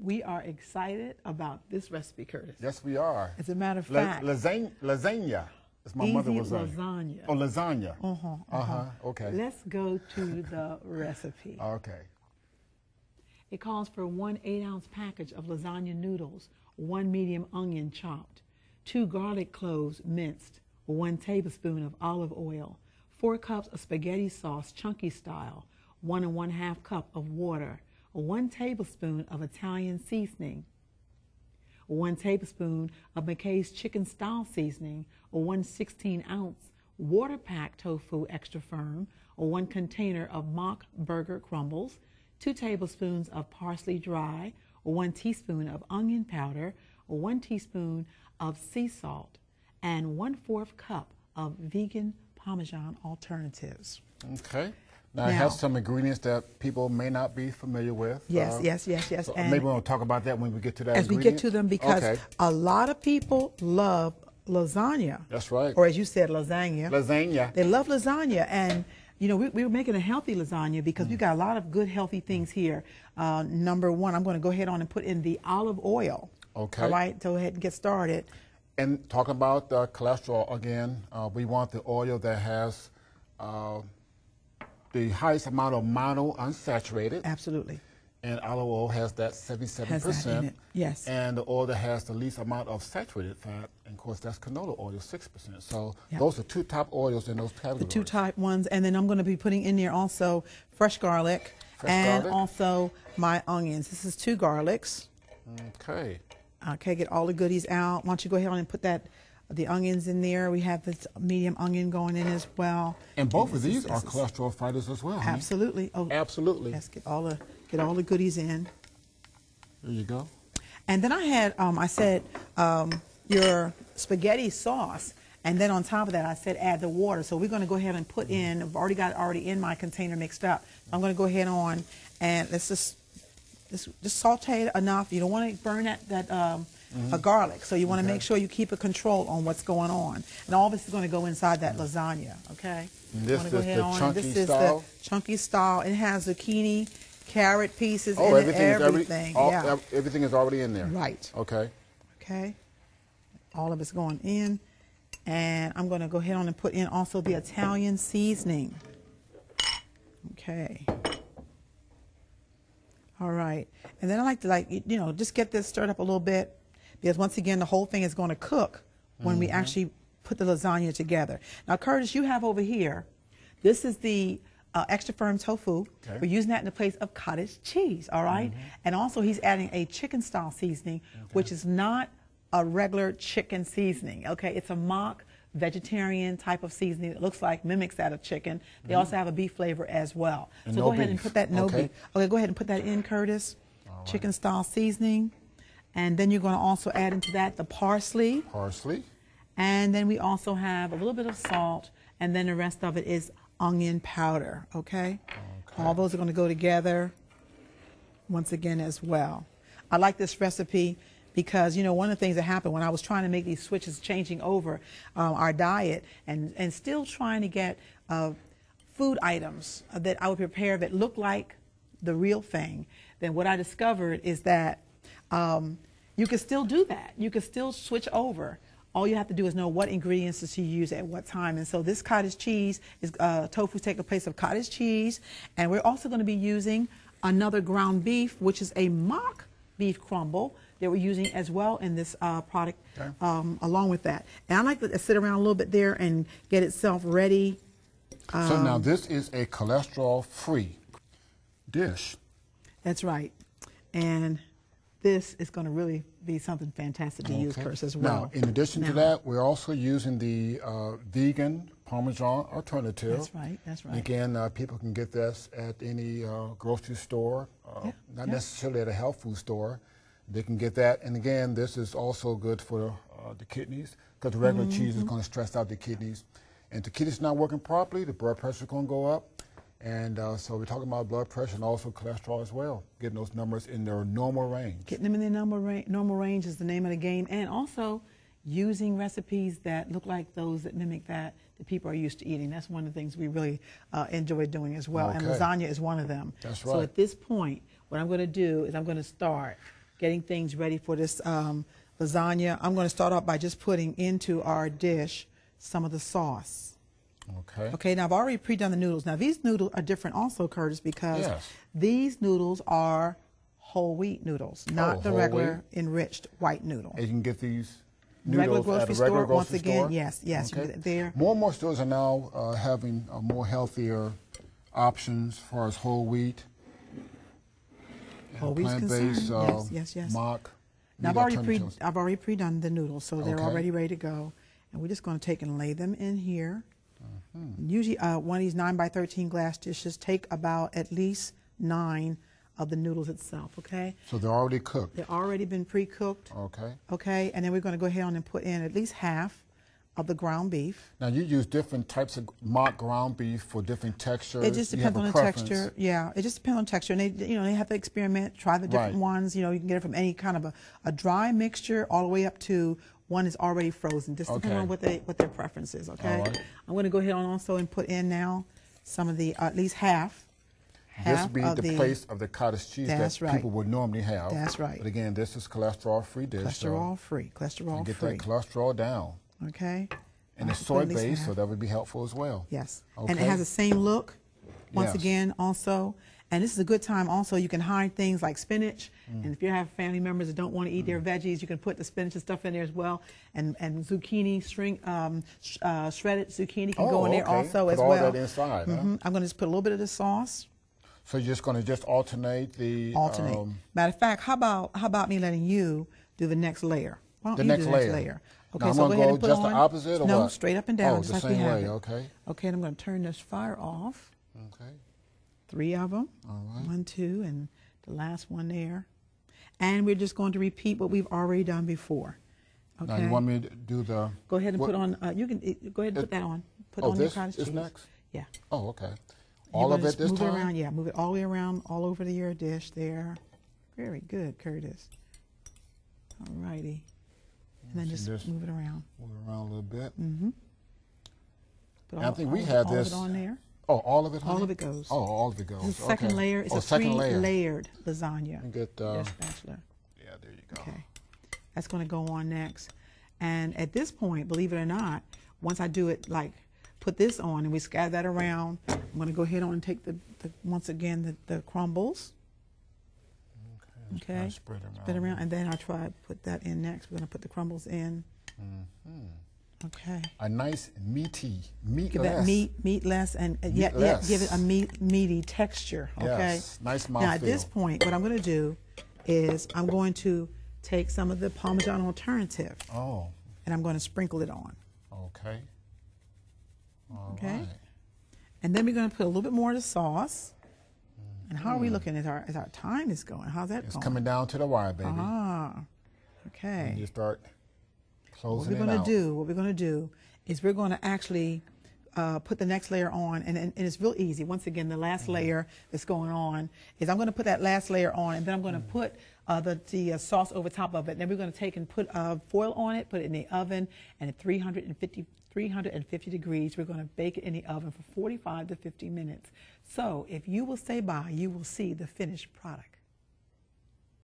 We are excited about this recipe, Curtis. Yes, we are. As a matter of fact, Lasagna. It's my mother was lasagna. Oh, lasagna. Okay. Let's go to the recipe. Okay. It calls for 1 8-ounce package of lasagna noodles, 1 medium onion chopped, 2 garlic cloves minced, 1 tablespoon of olive oil, 4 cups of spaghetti sauce chunky style, 1 1/2 cup of water, 1 tablespoon of Italian seasoning, 1 tablespoon of McKay's chicken style seasoning, 1 16-ounce water packed tofu extra firm, 1 container of mock burger crumbles, 2 tablespoons of parsley dry, 1 teaspoon of onion powder, 1 teaspoon of sea salt, and 1/4 cup of vegan Parmesan alternatives. Okay. Now, it has some ingredients that people may not be familiar with. Yes. So maybe we'll talk about that when we get to that. As we get to them, because a lot of people love lasagna. That's right. Or as you said, lasagna. Lasagna. They love lasagna, and you know we were making a healthy lasagna because we got a lot of good healthy things here. Number one, I'm going to go ahead on and put in the olive oil. Okay. All right. Go ahead and get started. And talking about cholesterol again, we want the oil that has the highest amount of monounsaturated. Absolutely. And olive oil has that 77%. Has that in it. Yes. And the oil that has the least amount of saturated fat, and of course that's canola oil, 6%. So those are 2 top oils in those categories. The 2 top ones, and then I'm going to be putting in there also fresh garlic also my onions. This is 2 garlics. Okay. Okay, get all the goodies out. Why don't you go ahead and put the onions in there. We have this medium onion going in as well. And both of these are cholesterol fighters as well. Absolutely. Honey. Absolutely. Let's get all the goodies in. There you go. And then I had I said your spaghetti sauce, and then on top of that I said add the water. So we're going to go ahead and put in. I've already got it in my container mixed up. I'm going to go ahead on and let's just saute it enough. You don't want to burn that garlic, so you want to make sure you keep a control on what's going on. And all this is going to go inside that lasagna, okay? And this is the chunky style? The chunky style. It has zucchini, carrot pieces, and everything. Everything is already in there. Right. Okay. Okay. All of it's going in. And I'm going to go ahead on and put in also the Italian seasoning. Okay. All right. And then I like to just get this stirred up a little bit, because once again, the whole thing is going to cook when we actually put the lasagna together. Now, Curtis, you have over here, this is the extra firm tofu. Okay. We're using that in the place of cottage cheese, all right? And also he's adding a chicken style seasoning, which is not a regular chicken seasoning, okay? It's a mock vegetarian type of seasoning that mimics that of chicken. They also have a beef flavor as well. And so go ahead and put that beef. Okay, go ahead and put that in, Curtis. All chicken right. style seasoning. And then you're going to also add into that the parsley. Parsley. And then we also have a little bit of salt, and then the rest of it is onion powder, okay? All those are going to go together once again as well. I like this recipe because, one of the things that happened when I was trying to make these switches, changing over our diet and still trying to get food items that I would prepare that look like the real thing, then what I discovered is that you can still do that. You can still switch over. All you have to do is know what ingredients to use at what time. And so this cottage cheese is tofu take the place of cottage cheese. And we're also going to be using another ground beef, which is a mock beef crumble that we're using as well in this product along with that. And I like to sit around a little bit there and get itself ready. So now this is a cholesterol-free dish. That's right. And this is going to really be something fantastic to use, Curtis, as well. Now, in addition to that, we're also using the vegan Parmesan alternative. That's right, that's right. Again, people can get this at any grocery store, not necessarily at a health food store. They can get that. And again, this is also good for the kidneys, because the regular cheese is going to stress out the kidneys. And if the kidneys not working properly, the blood pressure is going to go up. And so we're talking about blood pressure and also cholesterol as well, getting those numbers in their normal range. Getting them in their normal range is the name of the game. And also using recipes that look like those that mimic that people are used to eating. That's one of the things we really enjoy doing as well. And lasagna is one of them. That's right. So at this point, what I'm going to do is I'm going to start getting things ready for this lasagna. I'm going to start off by just putting into our dish some of the sauce. Okay. Okay, now I've already pre-done the noodles. Now these noodles are different also, Curtis, because Yes. these noodles are whole wheat noodles, not the whole regular wheat. enriched white noodle. And you can get these Regular noodles grocery at a store, regular grocery once again, store? yes, you can get it there. More and more stores are now having more healthier options as far as whole wheat, Whole wheat's plant-based, concerned, yes. mock. Now meat I've already pre-done the noodles, so they're Okay. already ready to go. And we're just going to take and lay them in here. Usually one of these 9 by 13 glass dishes take about at least 9 of the noodles itself, okay? So they're already cooked. They've already been pre-cooked, Okay. okay? And then we're going to go ahead on and put in at least half of the ground beef. Now you use different types of mock ground beef for different textures. It just You have depends on a the preference. texture. Yeah, it just depends on texture. And they have to experiment, try the different Right. ones. You can get it from any kind of a dry mixture all the way up to one is already frozen. Just depending on what their preference is. Okay. All right. I'm going to go ahead on also and put in now some of the at least half. This would be of the place of the cottage cheese That's that right. people would normally have. That's right. But again, this is cholesterol-free dish. Cholesterol free. So Cholesterol get free. that cholesterol down. Okay. And I it's have to put at least soy-based, half. so that would be helpful as well. Yes. Okay. And it has the same look, once Yes. again, also. And this is a good time also. You can hide things like spinach. And if you have family members that don't want to eat their veggies, you can put the spinach and stuff in there as well. And zucchini, shredded zucchini can go in there okay. also Put as all well. that inside, huh? I'm going to just put a little bit of the sauce. So you're just going to alternate the... Alternate. Matter of fact, how about me letting you do the next layer? Why don't The you next do the layer. next layer? Okay, Now I'm so gonna go ahead go and put just on. the opposite or no, what? straight up and down, Oh, just the like same we have way, it. okay. Okay, and I'm going to turn this fire off. Okay. 3 of them. All right. 1, 2, and the last one there. And we're just going to repeat what we've already done before. Okay. Now you want me to do the... Go ahead and what- put on. You can go ahead and put that on. Put on this your cottage is cheese. next? Yeah. Oh, okay. You're All of gonna it just this move time? it around. Yeah, move it all the way around, all over your dish there. Very good, Curtis. All righty. And then So just just move it around. Move it around a little bit. Put I think we had all this... of it on there. Oh, all of it, honey? All of it goes. Oh, all of it goes. It's the second okay. layer. It's oh, a second layer. three-layered lasagna. And get, There's spatula. yeah, there you go. Okay. That's going to go on next. And at this point, believe it or not, once I do it, like put this on and we scatter that around, I'm going to go ahead on and take once again, the crumbles. Okay. Spread it Spread around. And then I'll try to put that in next. We're going to put the crumbles in. Okay. A nice meaty, meatless. Give that meatless and yet give it a meaty texture. Okay. Yes. Nice mouthfeel. Now at this point, what I'm going to do is I'm going to take some of the Parmesan alternative Oh, and I'm going to sprinkle it on. okay. All Okay. right. And then we're going to put a little bit more of the sauce. And how are we looking as our time is going? How's that It's going? coming down to the wire, baby. Ah, okay. And you start What closing we're it going out. to do is we're going to actually put the next layer on, and it's real easy. Once again, the last layer that's going on is I'm going to put that last layer on, and then I'm going to put the sauce over top of it. Then we're going to take and put foil on it, put it in the oven, and at 350 degrees, we're going to bake it in the oven for 45 to 50 minutes. So if you will stay by, you will see the finished product.